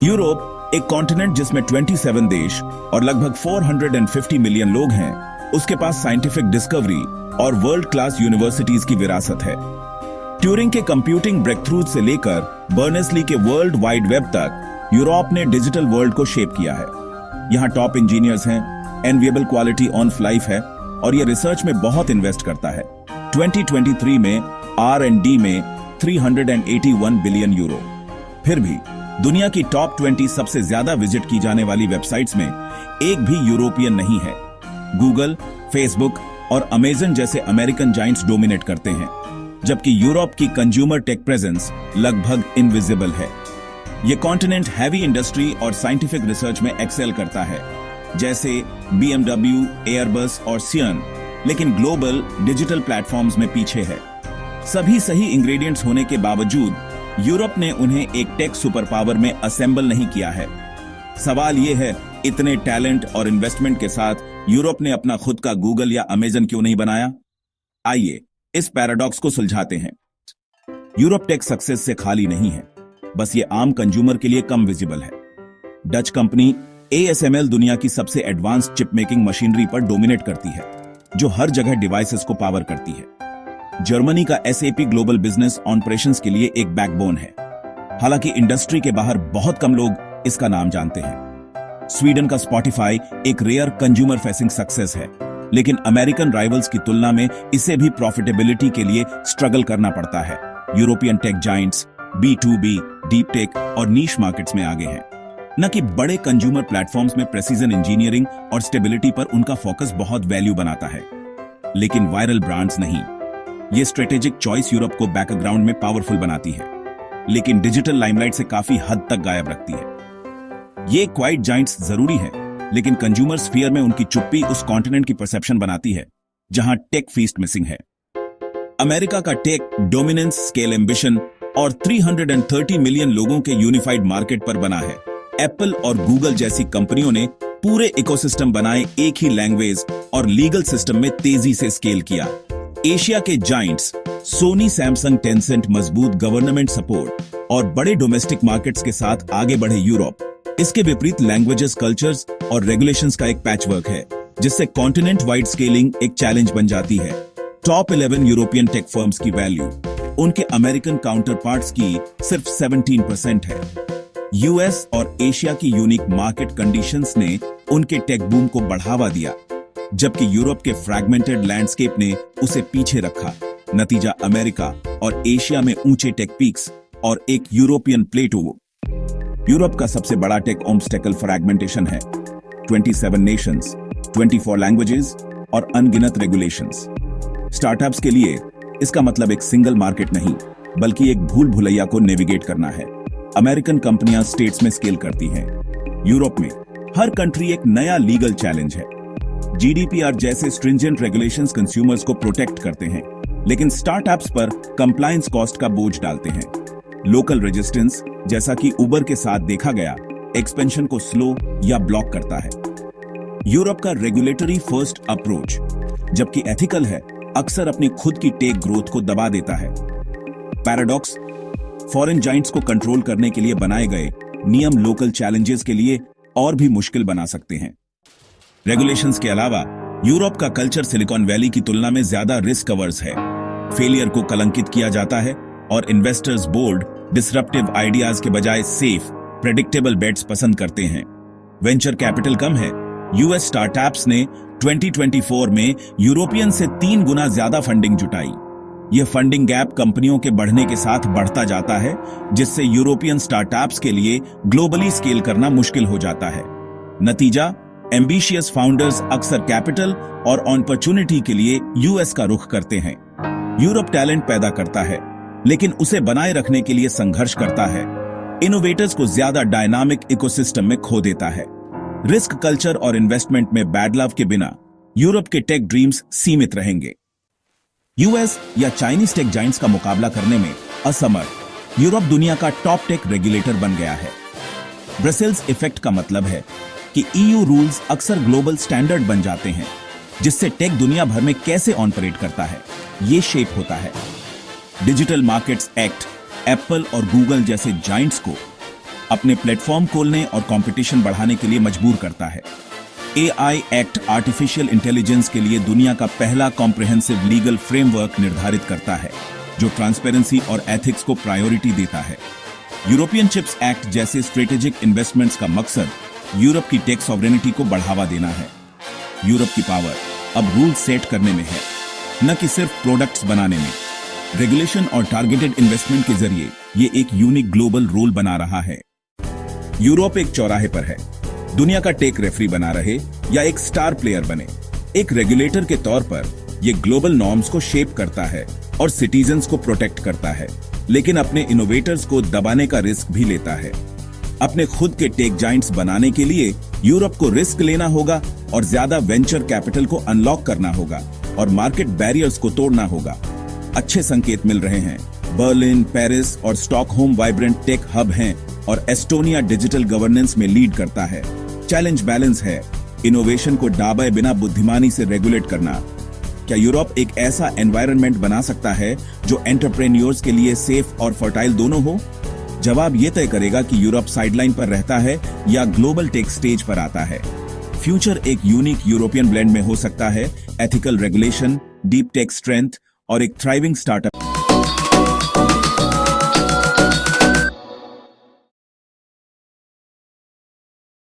Europe, एक continent जिसमें 27 देश और लगभग 450 मिलियन लोग हैं, उसके पास साइंटिफिक डिस्कवरी और वर्ल्ड क्लास यूनिवर्सिटीज की विरासत है। ट्यूरिंग के कंप्यूटिंग ब्रेकथ्रू से लेकर बर्नेस-ली के वर्ल्ड वाइड वेब तक यूरोप ने डिजिटल वर्ल्ड को शेप किया है। यहाँ टॉप इंजीनियर्स हैं, एनविएबल क्वालिटी ऑन लाइफ है और ये रिसर्च में बहुत इन्वेस्ट करता है। 2023 में R&D में 381 बिलियन यूरो। फिर भी दुनिया की टॉप 20 सबसे ज्यादा विजिट की जाने वाली वेबसाइट्स में एक भी यूरोपियन नहीं है। गूगल, फेसबुक और अमेजन जैसे अमेरिकन जाइंट्स डोमिनेट करते हैं, जबकि यूरोप की कंज्यूमर टेक प्रेजेंस लगभग इनविजिबल है। ये कॉन्टिनेंट हैवी इंडस्ट्री और साइंटिफिक रिसर्च में एक्सेल करता है, जैसे BMW, एयरबस और सियन, लेकिन ग्लोबल डिजिटल प्लेटफॉर्म्स में पीछे है। सभी सही इंग्रेडिएंट्स होने के बावजूद यूरोप ने उन्हें एक टेक सुपर पावर में असेंबल नहीं किया है। सवाल यह है, इतने टैलेंट और इन्वेस्टमेंट के साथ यूरोप ने अपना खुद का गूगल या अमेजन क्यों नहीं बनाया? आइए इस पैराडॉक्स को सुलझाते हैं। यूरोप टेक सक्सेस से खाली नहीं है, बस ये आम कंज्यूमर के लिए कम विजिबल है। डच कंपनी ASML दुनिया की सबसे एडवांस्ड चिप मेकिंग मशीनरी पर डोमिनेट करती है, जो हर जगह डिवाइसेस को पावर करती है। जर्मनी का SAP ग्लोबल बिजनेस ऑपरेशंस के लिए एक बैकबोन है, हालांकि इंडस्ट्री के बाहर बहुत कम लोग इसका नाम जानते हैं। स्वीडन का स्पॉटिफाई एक रेयर कंज्यूमर फेसिंग सक्सेस है, लेकिन अमेरिकन राइवल्स की तुलना में इसे भी प्रॉफिटेबिलिटी के लिए स्ट्रगल करना पड़ता है। European take Giants B2B, deep tech और नीश मार्केट्स में आगे हैं। न कि बड़े कंज्यूमर प्लेटफॉर्म्स में प्रेसिजन इंजीनियरिंग और स्टेबिलिटी पर उनका फोकस बहुत वैल्यू बनाता है, लेकिन वायरल ब्रांड्स नहीं। ये स्ट्रेटेजिक चॉइस यूरोप को बैकग्राउंड में पावरफुल बनाती है, लेकिन डिजिटल लाइमलाइट से काफी हद तक गायब रखती है। ये क्वाइट जाइंट्स जरूरी है, लेकिन कंज्यूमर स्फीयर में उनकी चुप्पी उस कॉन्टिनेंट की परसेप्शन बनाती है जहां टेक फीस्ट मिसिंग है। अमेरिका का टेक डोमिनेंस, स्केल एम्बिशन और 330 मिलियन लोगों के यूनिफाइड मार्केट पर बना है। एप्पल और गूगल जैसी कंपनियों ने पूरे इकोसिस्टम बनाए, एक ही लैंग्वेज और लीगल सिस्टम में तेजी से स्केल किया। एशिया के जाइंट्स सोनी, सैमसंग, टेंसेंट मजबूत गवर्नमेंट सपोर्ट और बड़े डोमेस्टिक मार्केट्स के साथ आगे बढ़े। यूरोप इसके विपरीत लैंग्वेजेस, कल्चर्स और रेगुलेशंस का एक पैचवर्क है, जिससे कॉन्टिनेंट वाइड स्केलिंग एक चैलेंज बन जाती है। टॉप 11 यूरोपियन टेक फर्म्स की वैल्यू उनके अमेरिकन काउंटरपार्ट्स की सिर्फ 17% है। यूएस और एशिया की यूनिक मार्केट कंडीशंस ने उनके टेक बूम को बढ़ावा दिया, जबकि यूरोप के फ्रैगमेंटेड लैंडस्केप ने उसे पीछे रखा। नतीजा अमेरिका और एशिया में ऊंचे टेक पीक्स और एक यूरोपियन प्लेटो। यूरोप का सबसे बड़ा टेक ऑब्स्टेकल फ्रैगमेंटेशन है। 27 नेशंस, 24 लैंग्वेजेस और अनगिनत रेगुलेशंस। स्टार्टअप्स के लिए इसका मतलब एक सिंगल मार्केट नहीं, बल्कि एक भूल भुलैया को नेविगेट करना है। अमेरिकन कंपनियां स्टेट्स में स्केल करती हैं। यूरोप में हर कंट्री एक नया लीगल चैलेंज है। GDPR जैसे स्ट्रिंजेंट रेगुलेशंस कंज्यूमर्स को प्रोटेक्ट करते हैं, लेकिन स्टार्टअप्स पर कंप्लायंस कॉस्ट का बोझ डालते हैं। लोकल रेजिस्टेंस, जैसा कि उबर के साथ देखा गया, एक्सपेंशन को स्लो या ब्लॉक करता है। यूरोप का रेगुलेटरी फर्स्ट अप्रोच, जबकि एथिकल है, अक्सर अपनी खुद की टेक ग्रोथ को दबा देता है। पैराडॉक्स, फॉरेन जाइंट्स को कंट्रोल करने के लिए बनाए गए नियम लोकल चैलेंजेस के लिए और भी मुश्किल बना सकते हैं। रेगुलेशंस के अलावा यूरोप का कल्चर सिलिकॉन वैली की तुलना में ज्यादा रिस्क अवर्स है। फेलियर को कलंकित किया जाता है और इन्वेस्टर्स बोल्ड, डिसरप्टिव आइडियाज के बजाय सेफ, प्रेडिक्टेबल बेट्स पसंद करते हैं। वेंचर कैपिटल कम है। यूएस स्टार्टअप्स ने 2024 में यूरोपियन से 3 गुना ज्यादा फंडिंग जुटाई। यह फंडिंग गैप कंपनियों के बढ़ने के साथ बढ़ता जाता है, जिससे यूरोपियन स्टार्टअप्स के लिए ग्लोबली स्केल करना मुश्किल हो जाता है। नतीजा, एम्बिशियस फाउंडर्स अक्सर कैपिटल और अपॉर्चुनिटी के लिए यूएस का रुख करते हैं। यूरोप टैलेंट पैदा करता है, लेकिन उसे बनाए रखने के लिए संघर्ष करता है। इनोवेटर्स को ज्यादा डायनामिक इकोसिस्टम में खो देता है। रिस्क कल्चर और इन्वेस्टमेंट में बैड लव के बिना यूरोप के टेक ड्रीम्स सीमित रहेंगे। यूएस या चाइनीज टेक जाइंट्स का मुकाबला करने में असमर्थ यूरोप दुनिया का टॉप टेक रेगुलेटर बन गया है। ब्रसेल्स इफेक्ट का मतलब है कि EU रूल्स अक्सर ग्लोबल स्टैंडर्ड बन जाते हैं, जिससे टेक दुनिया भर में कैसे ऑपरेट करता है ये शेप होता है। डिजिटल मार्केट्स एक्ट एप्पल और गूगल जैसे जाइंट्स को अपने प्लेटफॉर्म खोलने और कंपटीशन बढ़ाने के लिए मजबूर करता है। AI एक्ट आर्टिफिशियल इंटेलिजेंस के लिए दुनिया का पहला कॉम्प्रिहेंसिव लीगल फ्रेमवर्क निर्धारित करता है, जो ट्रांसपेरेंसी और एथिक्स को प्रायोरिटी देता है। यूरोपियन चिप्स एक्ट जैसे स्ट्रेटेजिक इन्वेस्टमेंट्स का मकसद यूरोप की टेक सॉवरेनिटी को बढ़ावा देना है। यूरोप की पावर अब रूल सेट करने में है, न कि सिर्फ प्रोडक्ट्स बनाने में। रेगुलेशन और टारगेटेड इन्वेस्टमेंट के जरिए ये एक यूनिक ग्लोबल रोल बना रहा है। यूरोप एक चौराहे पर है, दुनिया का टेक रेफरी बना रहे या एक स्टार प्लेयर बने। एक रेगुलेटर के तौर पर यह ग्लोबल नॉर्म्स को शेप करता है और सिटीजन्स को प्रोटेक्ट करता है, लेकिन अपने इनोवेटर्स को दबाने का रिस्क भी लेता है। अपने खुद के टेक जाइंट्स बनाने के लिए यूरोप को रिस्क लेना होगा और ज्यादा वेंचर कैपिटल को अनलॉक करना होगा और मार्केट बैरियर्स को तोड़ना होगा। अच्छे संकेत मिल रहे हैं। बर्लिन, पेरिस और स्टॉकहोम वाइब्रेंट टेक हब हैं और एस्टोनिया डिजिटल गवर्नेंस में लीड करता है। चैलेंज बैलेंस है, इनोवेशन को दाबे बिना बुद्धिमानी से रेगुलेट करना। क्या यूरोप एक ऐसा एनवायरनमेंट बना सकता है जो एंटरप्रेन्योर्स के लिए सेफ और फर्टाइल दोनों हो? जवाब यह तय करेगा कि यूरोप साइडलाइन पर रहता है या ग्लोबल टेक स्टेज पर आता है। फ्यूचर एक यूनिक यूरोपियन ब्लेंड में हो सकता है, ethical regulation, deep tech strength और एक थ्राइविंग स्टार्टअप।